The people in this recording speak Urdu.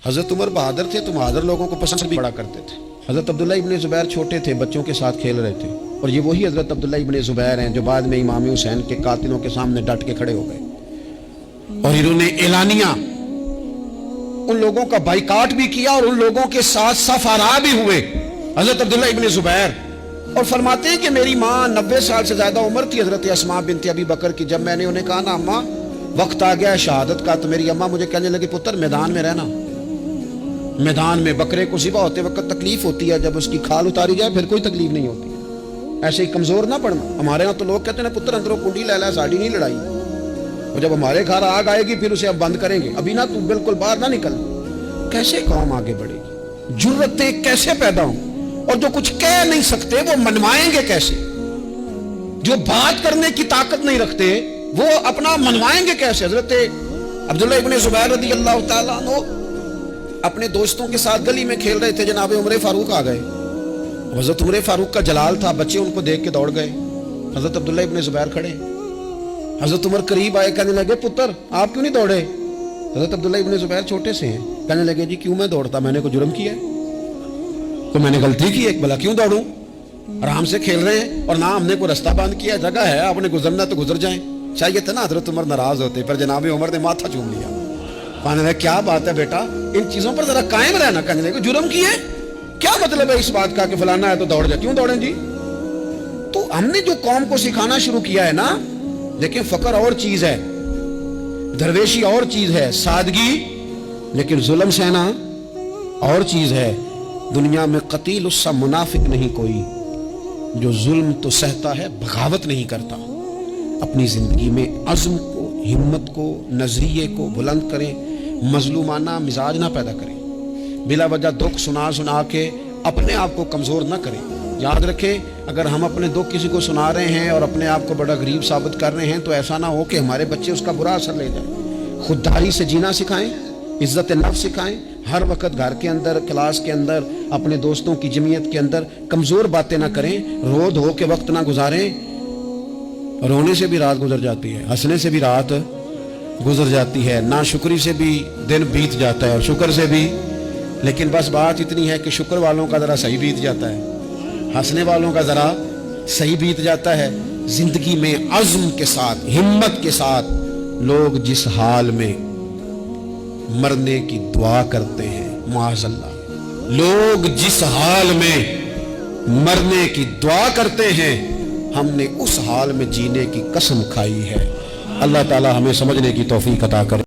حضرت عمر بہادر تھے تو بہادر لوگوں کو پسند بھی بڑا کرتے تھے۔ حضرت عبداللہ ابن زبیر چھوٹے تھے، بچوں کے ساتھ کھیل رہے تھے، اور یہ وہی حضرت عبداللہ ابن زبیر ہیں جو بعد میں امام حسین کے قاتلوں کے سامنے ڈٹ کے کھڑے ہو گئے اور انہوں نے اعلانیہ ان لوگوں کا بائیکاٹ بھی کیا اور ان لوگوں کے ساتھ صف آرا بھی ہوئے حضرت عبداللہ ابن زبیر، اور فرماتے ہیں کہ میری ماں 90 سال سے زیادہ عمر تھی حضرت اسماء بنت ابی بکر کی۔ جب میں نے انہیں کہا نا اماں وقت آ گیا ہے شہادت کا، تو میری اماں مجھے کہنے لگی پتر میدان میں رہنا، میدان میں بکرے کو ذبح ہوتے وقت تکلیف ہوتی ہے، جب اس کی کھال اتاری جائے پھر کوئی تکلیف نہیں ہوتی، ایسے ہی کمزور نہ پڑنا۔ ہمارے ہاں تو لوگ کہتے ہیں پتر اندروں کنڈی لے لے، ساڑی نہیں لڑائی، اور جب ہمارے گھر آگ آئے گی پھر اسے اب بند کریں گے، ابھی نہ تو بالکل باہر نہ نکل۔ کیسے قوم آگے بڑھے گی؟ جرتیں کیسے پیدا ہوں؟ اور جو کچھ کہہ نہیں سکتے وہ منوائیں گے کیسے؟ جو بات کرنے کی طاقت نہیں رکھتے وہ اپنا منوائیں گے کیسے؟ حضرت عبداللہ ابن زبیر رضی اللہ تعالیٰ عنہ اپنے دوستوں کے ساتھ گلی میں کھیل رہے تھے، جناب عمر فاروق آ گئے، حضرت عمر فاروق کا جلال تھا، بچے ان کو دیکھ کے دوڑ گئے، حضرت عبداللہ ابن زبیر کھڑے، حضرت عمر قریب آئے، کہنے لگے پتر آپ کیوں نہیں دوڑے؟ حضرت عبداللہ ابن زبیر چھوٹے سے ہیں، کہنے لگے جی کیوں میں دوڑتا، میں نے کوئی جرم کیا ہے؟ تو میں نے غلطی کی ہے، بھلا کیوں دوڑوں؟ آرام سے کھیل رہے ہیں اور نہ ہم نے کوئی رستہ بند کیا، جگہ ہے، آپ نے گزرنا تو گزر جائیں۔ چاہیے تھا نا حضرت عمر ناراض ہوتے، پر جناب عمر نے ماتھا چوم لیا، کہنے لگا کیا بات ہے بیٹا، ان چیزوں پر ذرا قائم رہنا، کہنے لگے جرم کیے، کیا مطلب ہے اس بات کا کہ فلانا ہے تو دوڑ جائے، کیوں دوڑیں جی؟ تو ہم نے جو قوم کو سکھانا شروع کیا ہے نا، لیکن فقر اور چیز ہے، درویشی اور چیز ہے، سادگی، لیکن ظلم سہنا اور چیز ہے۔ دنیا میں قتیل اس سا منافق نہیں کوئی جو ظلم تو سہتا ہے بغاوت نہیں کرتا۔ اپنی زندگی میں عزم کو، ہمت کو، نظریے کو بلند کریں، مظلومانہ مزاج نہ پیدا کریں، بلا وجہ دکھ سنا سنا کے اپنے آپ کو کمزور نہ کریں۔ یاد رکھیں اگر ہم اپنے دکھ کسی کو سنا رہے ہیں اور اپنے آپ کو بڑا غریب ثابت کر رہے ہیں تو ایسا نہ ہو کہ ہمارے بچے اس کا برا اثر لے جائیں۔ خودداری سے جینا سکھائیں، عزت نفس سکھائیں، ہر وقت گھر کے اندر، کلاس کے اندر، اپنے دوستوں کی جمعیت کے اندر کمزور باتیں نہ کریں، رو دھو کے وقت نہ گزاریں۔ رونے سے بھی رات گزر جاتی ہے، ہنسنے سے بھی رات گزر جاتی ہے، ناشکری سے بھی دن بیت جاتا ہے اور شکر سے بھی، لیکن بس بات اتنی ہے کہ شکر والوں کا ذرا صحیح بیت جاتا ہے، ہنسنے والوں کا ذرا صحیح بیت جاتا ہے۔ زندگی میں عزم کے ساتھ، ہمت کے ساتھ لوگ جس حال میں مرنے کی دعا کرتے ہیں، معاذ اللہ، لوگ جس حال میں مرنے کی دعا کرتے ہیں ہم نے اس حال میں جینے کی قسم کھائی ہے۔ اللہ تعالی ہمیں سمجھنے کی توفیق عطا کرے۔